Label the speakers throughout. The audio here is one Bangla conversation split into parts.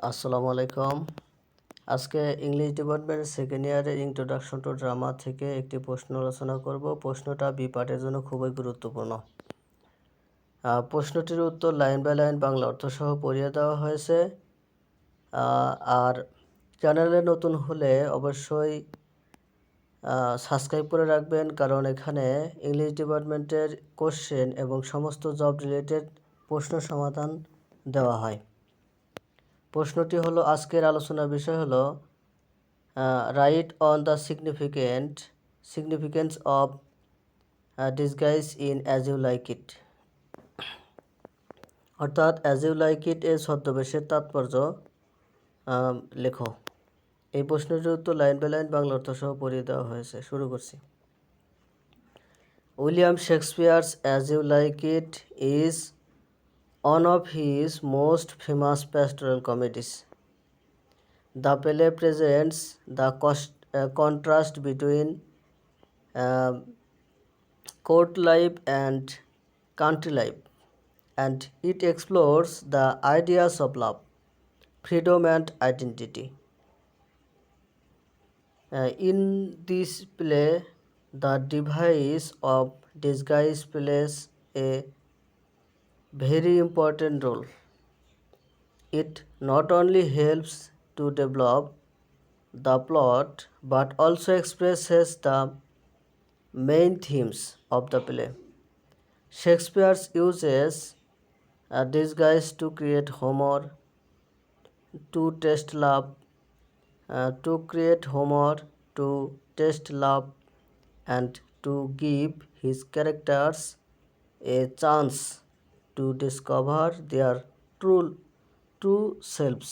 Speaker 1: আসসালামু আলাইকুম। আজকে ইংলিশ ডিপার্টমেন্টের সেকেন্ড ইয়ারের ইন্ট্রোডাকশন টু ড্রামা থেকে একটি প্রশ্ন আলোচনা করব। প্রশ্নটা বি পার্টের জন্য খুবই গুরুত্বপূর্ণ। প্রশ্নটির উত্তর লাইন বাই লাইন বাংলা অর্থসহ পড়িয়ে দেওয়া হয়েছে। আর চ্যানেলে নতুন হলে অবশ্যই সাবস্ক্রাইব করে রাখবেন, কারণ এখানে ইংলিশ ডিপার্টমেন্টের কোশ্চেন এবং সমস্ত জব রিলেটেড প্রশ্ন সমাধান দেওয়া হয়। প্রশ্নটি হলো, আজকের আলোচনার বিষয় হলো write on the significance of disguise in as you like it. অর্থাৎ অ্যাজ ইউ লাইক ইট এর ছদ্মবেশের তাৎপর্য লেখো। এই প্রশ্নটির উত্তর লাইন বাই লাইন বাংলা অর্থসহ পড়িয়ে দেওয়া হয়েছে। শুরু করছি। William Shakespeare's as you like it is one of his most famous pastoral comedies. The play presents the contrast between court life and country life, and it explores the ideas of love, freedom, and identity. In this play, the device of disguise plays a very important role. It not only helps to develop the plot but also expresses the main themes of the play. Shakespeare uses a disguise to create humor, to test love, and to give his characters a chance to discover their true selves.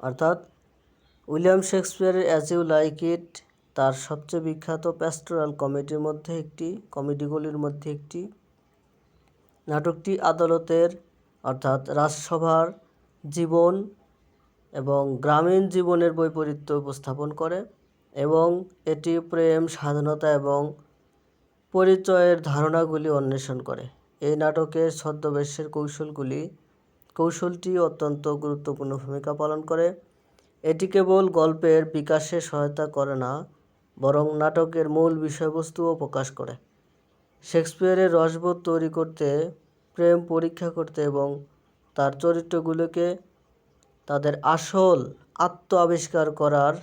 Speaker 1: অর্থাৎ উইলিয়াম শেক্সপিয়ারের অ্যাজ ইউ লাইক ইট তার সবচেয়ে বিখ্যাত প্যাস্টোরাল কমেডিগুলির মধ্যে একটি। নাটকটি আদালতের অর্থাৎ রাজসভার জীবন এবং গ্রামীণ জীবনের বৈপরীত্য উপস্থাপন করে, এবং এটি প্রেম, স্বাধীনতা এবং পরিচয়ের ধারণাগুলি অন্বেষণ করে। এই নাটকের ছদ্মবেশের কৌশলটি অত্যন্ত গুরুত্বপূর্ণ ভূমিকা পালন করে। এটি কেবল গল্পের বিকাশে সহায়তা করে না, বরং নাটকের মূল বিষয়বস্তুও প্রকাশ করে। শেক্সপিয়ারের রসবোধ তৈরি করতে, প্রেম পরীক্ষা করতে এবং তার চরিত্রগুলোকে তাদের আসল আত্ম-আবিষ্কার করার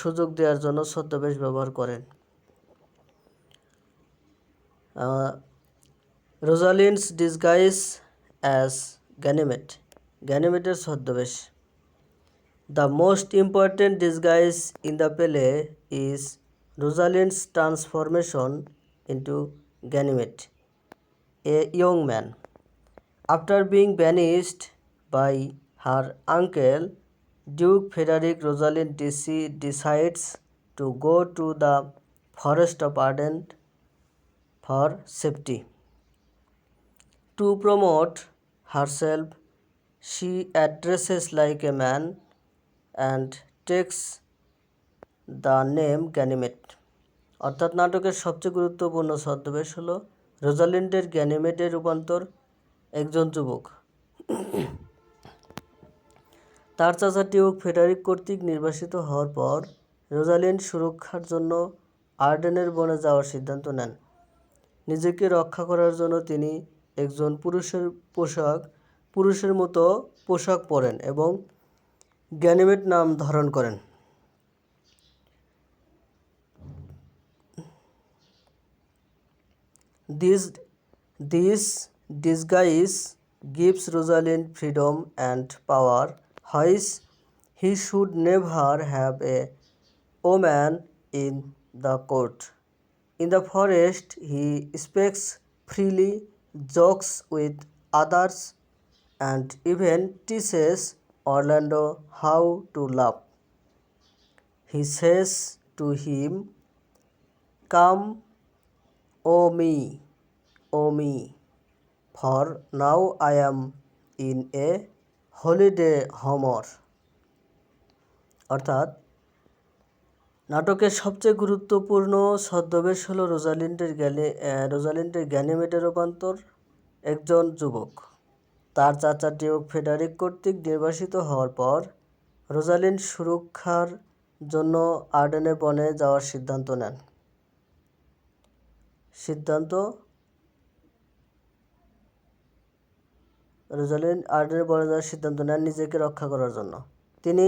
Speaker 1: সুযোগ দেওয়ার জন্য ছদ্মবেশ ব্যবহার করেন। রোজালিন্ডস ডিসগাইজ অ্যাজ গ্যানিমেড। গ্যানিমেডের ছদ্মবেশ। The most important disguise in the play is Rosalind's transformation into Ganymede, a young man. After being banished by her uncle, Duke Frederick, Rosalind decides to go to the Forest of Arden for safety. To promote herself, she dresses like a man and takes the name Ganymede. অর্থাৎ নাটকের সবচেয়ে গুরুত্বপূর্ণ ছদ্মবেশ হলো রোজালিন্ডের গ্যানিমেডের রূপান্তর। একজন যুবক তার চাচা ডিউক ফ্রেডারিক কর্তৃক নির্বাসিত হওয়ার পর রোজালিন্ড সুরক্ষার জন্য আর্ডেনের বনে যাওয়ার সিদ্ধান্ত নেন। নিজেকে রক্ষা করার জন্য তিনি একজন পুরুষের মতো পোশাক পরেন এবং গ্যানিমেড নাম ধারণ করেন। This disguise gives Rosalind freedom and power, which he should never have a woman in the court. In the forest, he speaks freely, jokes with others, and even teaches Orlando how to love. He says to him, "Come, O me, for now I am in a holiday humor." অর্থাৎ নাটকের সবচেয়ে গুরুত্বপূর্ণ ছদ্মবেশ হলো রোজালিন্ডের গ্যানিমেডের রূপান্তর। একজন যুবক তার চাচা ডিউক ফ্রেডারিক কর্তৃক নির্বাসিত হওয়ার পর রোজালিন্ড সুরক্ষার জন্য আর্ডেনে বনে যাওয়ার সিদ্ধান্ত নেন। রোজালিন্ড আর্ডেনে বনে যাওয়ার সিদ্ধান্ত নেন নিজেকে রক্ষা করার জন্য। তিনি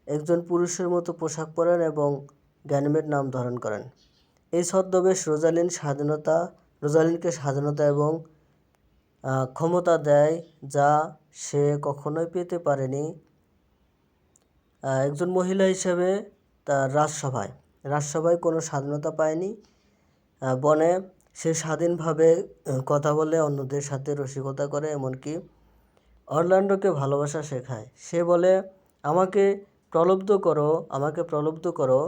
Speaker 1: একজন পুরুষের মতো পোশাক পরেন এবং গ্যানিমেড নাম ধারণ করেন। এই ছদ্মবেশ রোজালিন্ডকে স্বাধীনতা এবং ক্ষমতা দেয় যা সে কখনোই পেতে পারেনি একজন মহিলা হিসেবে। তার রাজসভায় কোনো স্বাধীনতা পায়নি। বনে সে স্বাধীনভাবে কথা বলে, অন্যদের সাথে রসিকতা করে, এমনকি অরল্যান্ডোকে ভালোবাসা শেখায়। সে বলে, আমাকে প্রলুব্ধ করো,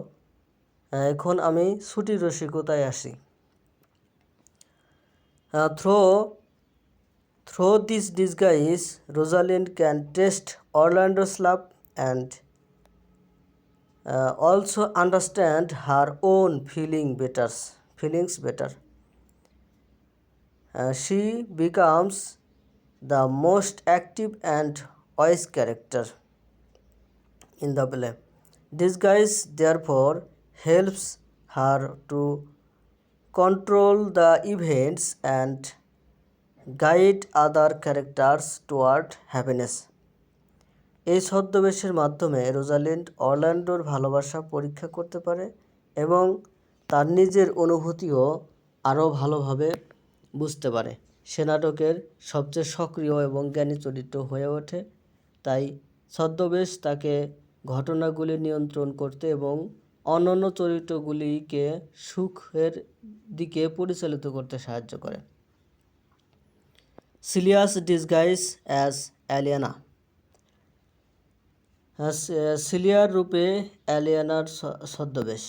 Speaker 1: এখন আমি ছুটির রসিকতায় আসি। Through this disguise, Rosalind can test Orlando's love and also understand her own feelings better. She becomes the most active and wise character in the play. Disguise therefore helps her to control the events and guide other characters toward happiness. এই ছদ্মবেশের মাধ্যমে রোজালিন্ড অরল্যান্ডোর ভালোবাসা পরীক্ষা করতে পারে এবং তার নিজের অনুভূতিও আরও ভালোভাবে বুঝতে পারে। সে নাটকের সবচেয়ে সক্রিয় এবং জ্ঞানী চরিত্র হয়ে ওঠে। তাই ছদ্মবেশ তাকে ঘটনাগুলি নিয়ন্ত্রণ করতে এবং অন্যান্য চরিত্রগুলিকে সুখের দিকে পরিচালিত করতে সাহায্য করে। সিলিয়াস ডিসগাইজ অ্যাজ অ্যালিয়ানা। সিলিয়ার রূপে অ্যালিয়ানার ছদ্মবেশ।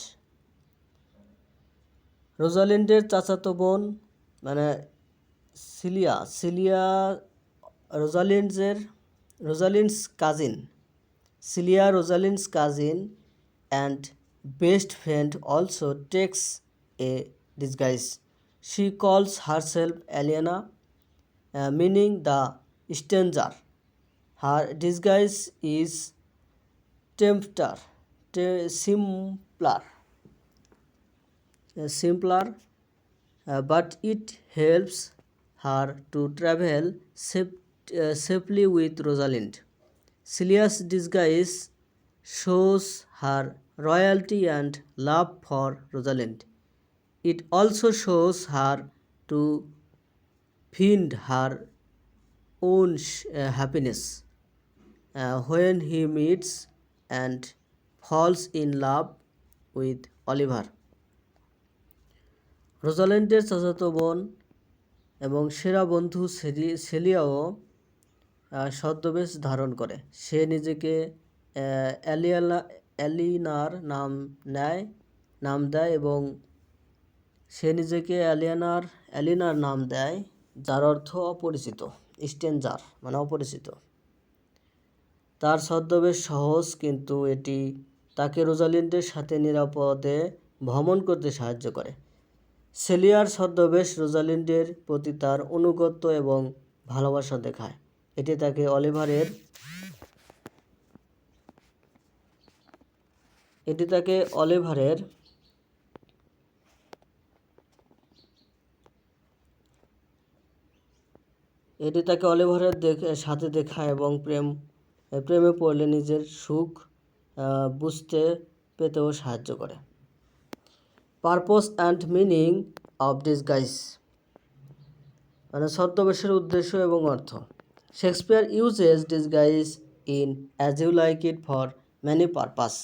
Speaker 1: রোজালিন্ডের চাচাতো বোন মানে Rosalind's cousin. Celia Rosalind's cousin and best friend also takes a disguise. She calls herself Aliena, meaning the stranger. Her disguise is simpler, but it helps her to travel safely with Rosalind. Celia's disguise shows her royalty and love for Rosalind. It also shows her to find her own happiness when he meets and falls in love with Oliver. রোজালিন্ডের চাচাতো বোন এবং সেরা বন্ধু সেলিয়াও ছদ্মবেশ ধারণ করে। সে নিজেকে অ্যালিনার নাম দেয় এবং সে নিজেকে অ্যালিনার নাম দেয়, যার অর্থ অপরিচিত, স্ট্রেঞ্জার মানে অপরিচিত। তার ছদ্মবেশ সহজ, কিন্তু এটি তাকে রোজালিন্ডের সাথে নিরাপদে ভ্রমণ করতে সাহায্য করে। সেলিয়ার ছদ্মবেশ রোজালিন্ডের প্রতি তার আনুগত্য এবং ভালোবাসা দেখায়। এটি তাকে অলিভারের সাথে দেখায় এবং প্রেমে পড়লে নিজের সুখ বুঝতে পেতেও সাহায্য করে। Purpose and meaning of disguise মানে ছদ্মবেশের উদ্দেশ্য এবং অর্থ। Shakespeare uses disguise in as you like it for many purpose.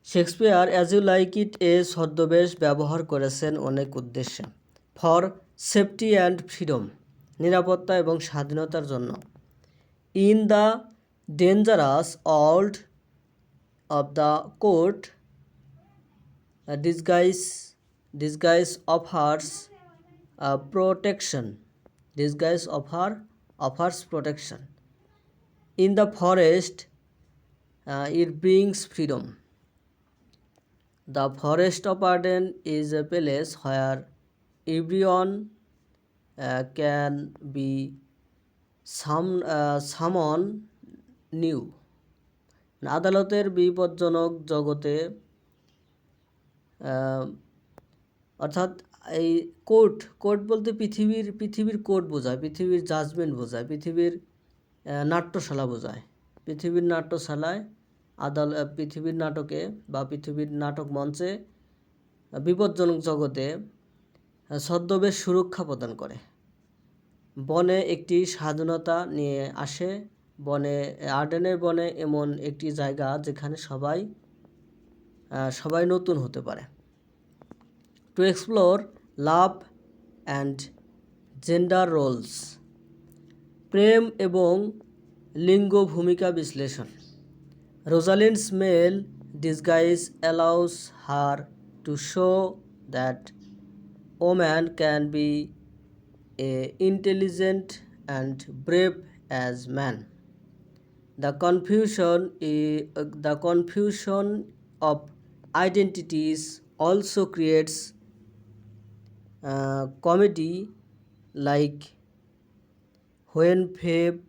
Speaker 1: Shakespeare as you like it এ ছদ্মবেশ ব্যবহার করেছেন অনেক উদ্দেশ্যে। ফর সেফটি অ্যান্ড ফ্রিডম, নিরাপত্তা এবং স্বাধীনতার জন্য। In the dangerous world of the court, disguise offers protection. In the forest, it brings freedom. The forest of Arden is a place where everyone can be সামন নিউ। আদালতের বিপজ্জনক জগতে অর্থাৎ এই কোর্ট বলতে পৃথিবীর কোর্ট বোঝায়, পৃথিবীর জাজমেন্ট বোঝায়, পৃথিবীর নাট্যশালা বোঝায়। পৃথিবীর নাট্যশালায় পৃথিবীর নাটকে বা পৃথিবীর নাটক মঞ্চে বিপজ্জনক জগতে ছদ্মবেশ সুরক্ষা প্রদান করে। বনে একটি স্বাধীনতা নিয়ে আসে। আর্ডেনের বনে এমন একটি জায়গা যেখানে সবাই নতুন হতে পারে। To explore love and gender roles. প্রেম এবং লিঙ্গ ভূমিকা বিশ্লেষণ। Rosalind's male disguise allows her to show that woman can be intelligent and brave as man. The confusion of identities also creates comedy, like when Phoebe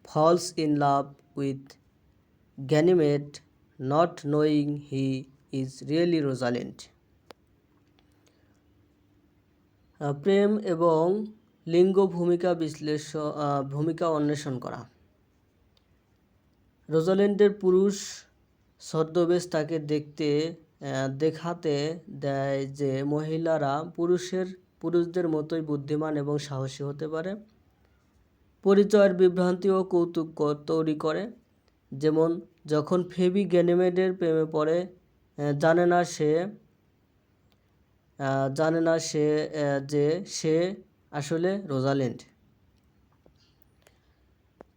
Speaker 1: falls in love with Ganymede, not knowing he is really Rosalind. প্রেম এবং লিঙ্গ ভূমিকা অন্বেষণ করা। রোজালিন্ডের পুরুষ ছদ্মবেশ তাকে দেখাতে দেয় যে মহিলারা পুরুষদের মতোই বুদ্ধিমান এবং সাহসী হতে পারে। পরিচয়ের বিভ্রান্তি ও কৌতুক তৈরি করে, যেমন যখন ফেবি গ্যানিমেডের প্রেমে পড়ে, জানে না সে যে সে আসলে Rosalind.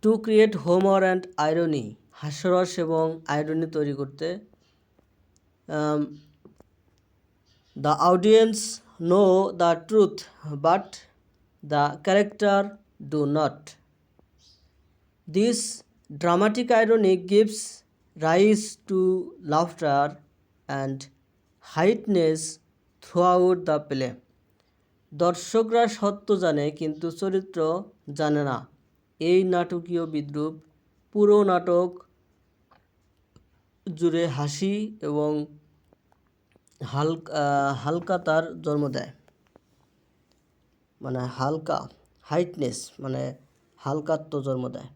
Speaker 1: To create humour and irony. হাস্যরস এবং আইরনি তৈরি করতে। The audience know the truth but the character do not. This dramatic irony gives rise to laughter and heightness throughout the play. দর্শকরা সত্য জানে কিন্তু চরিত্র জানে না, এই নাটকীয় বিদ্রূপ পুরো নাটক জুড়ে হাসি এবং হালকাতার জন্ম দেয়। হাইটনেস হালকাত্ব জন্ম দেয়।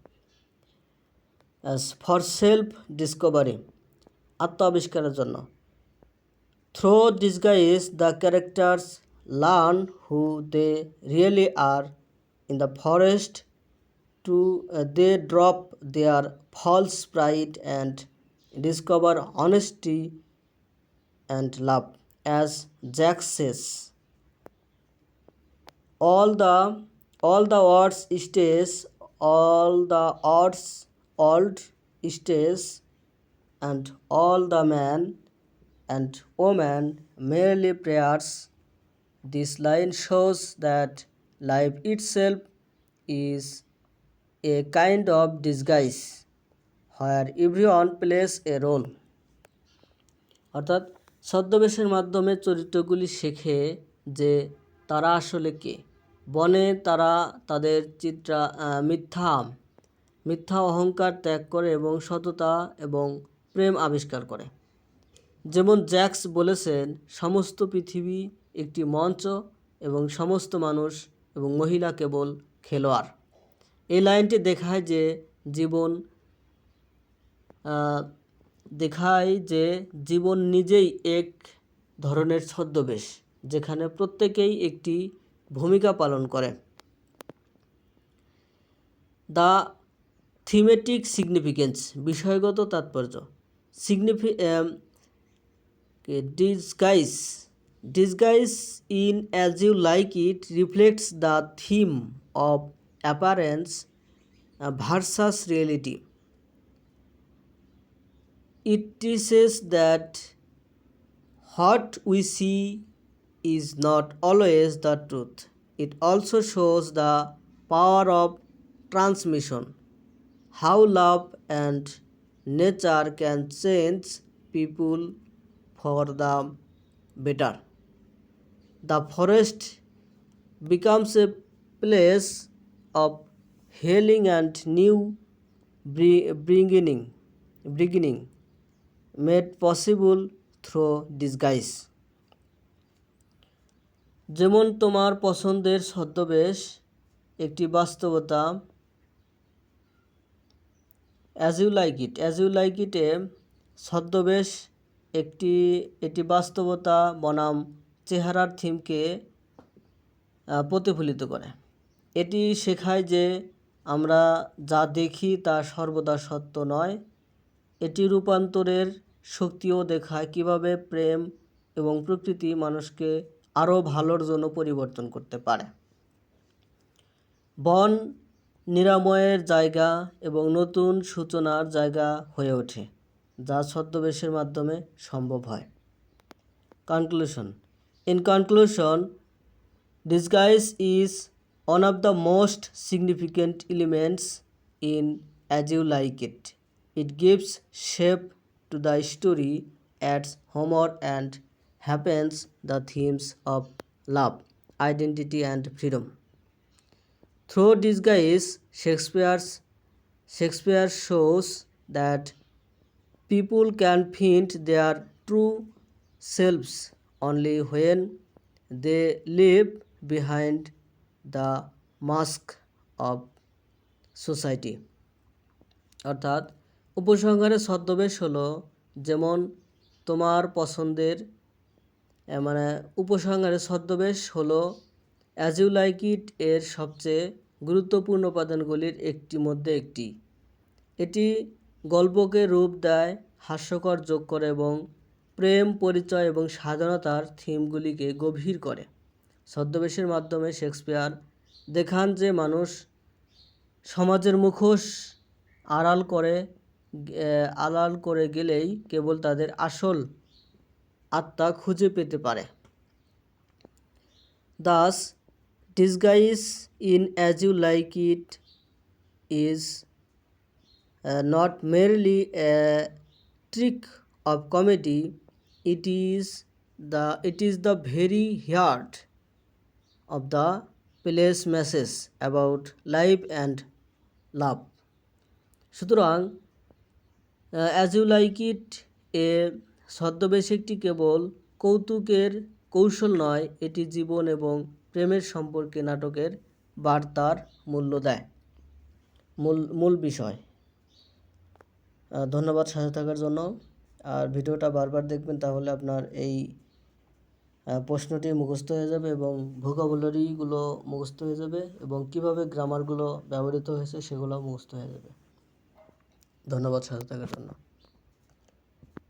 Speaker 1: ফর সেলফ ডিসকভারি, আত্ম আবিষ্কারের জন্য। Through disguise the characters learn who they really are in the forest. They drop their false pride and discover honesty and love, as Jaques says. All the odds stays and all the man and woman merely prayers. This line shows that life itself is a kind of disguise where everyone plays a role. অর্থাৎ ছদ্মবেশের মাধ্যমে চরিত্রগুলি শেখে যে তারা আসলে কে। বনে তারা তাদের মিথ্যা অহংকার ত্যাগ করে এবং সততা এবং প্রেম আবিষ্কার করে। যেমন জ্যাক্স বলেছেন, সমস্ত পৃথিবী একটি মঞ্চ এবং সমস্ত মানুষ এবং মহিলা কেবল খেলোয়াড়। এই লাইনটি দেখায় যে জীবন নিজেই এক ধরনের ছদ্মবেশ, যেখানে প্রত্যেকেই একটি ভূমিকা পালন করে। দ্য থিমেটিক সিগনিফিকেন্স, বিষয়গত তাৎপর্য। Disguise in as you like it reflects the theme of appearance versus reality. It teaches that what we see is not always the truth. It also shows the power of transmission, how love and nature can change people for the better. The forest becomes a place of healing and new beginning made possible through disguise. যেমন তোমার পছন্দের ছদ্মবেশ একটি বাস্তবতা, অ্যাজ ইউ লাইক ইটে ছদ্মবেশ এটি বাস্তবতা বনাম চেহারার থিমকে প্রতিফলিত করে। এটি শেখায় যে আমরা যা দেখি তা সর্বদা সত্য নয়। এটি রূপান্তরের শক্তিও দেখায় কিভাবে প্রেম এবং প্রকৃতি মানুষকে আরও ভালোর জন্য পরিবর্তন করতে পারে। বন নিরাময়ের জায়গা এবং নতুন সূচনার জায়গা হয়ে ওঠে, যা ছদ্মবেশের মাধ্যমে সম্ভব হয়। In conclusion, disguise is one of the most significant elements in As You Like It. It gives shape to the story, adds humor, and happens the themes of love, identity, and freedom. Through disguise, Shakespeare shows that people can find their true selves only when they leave behind the mask of society. অর্থাৎ উপসংহারে ছদ্মবেশ হলো যেমন তোমার পছন্দের উপসংহারে ছদ্মবেশ হলো অ্যাজ ইউ লাইক ইট এর সবচেয়ে গুরুত্বপূর্ণ উপাদানগুলির মধ্যে একটি। এটি গল্পকে রূপ দেয়, হাস্যকর যোগ করে এবং প্রেম, পরিচয় এবং স্বাধীনতার থিমগুলিকে গভীর করে। ছদ্মবেশের মাধ্যমে শেক্সপিয়ার দেখান যে মানুষ সমাজের মুখোশ আড়াল করে গেলেই কেবল তাদের আসল আত্মা খুঁজে পেতে পারে। Thus, disguise in As You Like It is not merely a trick of comedy, it is the very heart of the play's message about life and love. সুতরাং অ্যাজ ইউ লাইক ইট এ ছদ্মবেশ একটি কেবল কৌতুকের কৌশল নয়, এটি জীবন এবং প্রেমের সম্পর্কে নাটকের বার্তার মূল বিষয়। ধন্যবাদ সাথে থাকার জন্য। আর ভিডিওটা বারবার দেখবেন, তাহলে আপনার এই প্রশ্নটি মুখস্থ হয়ে যাবে এবং ভোকাবুলারিগুলো মুখস্থ হয়ে যাবে এবং কিভাবে গ্রামারগুলো ব্যবহৃত হয়েছে সেগুলো মুখস্থ হয়ে যাবে। ধন্যবাদ সাথে থাকার জন্য।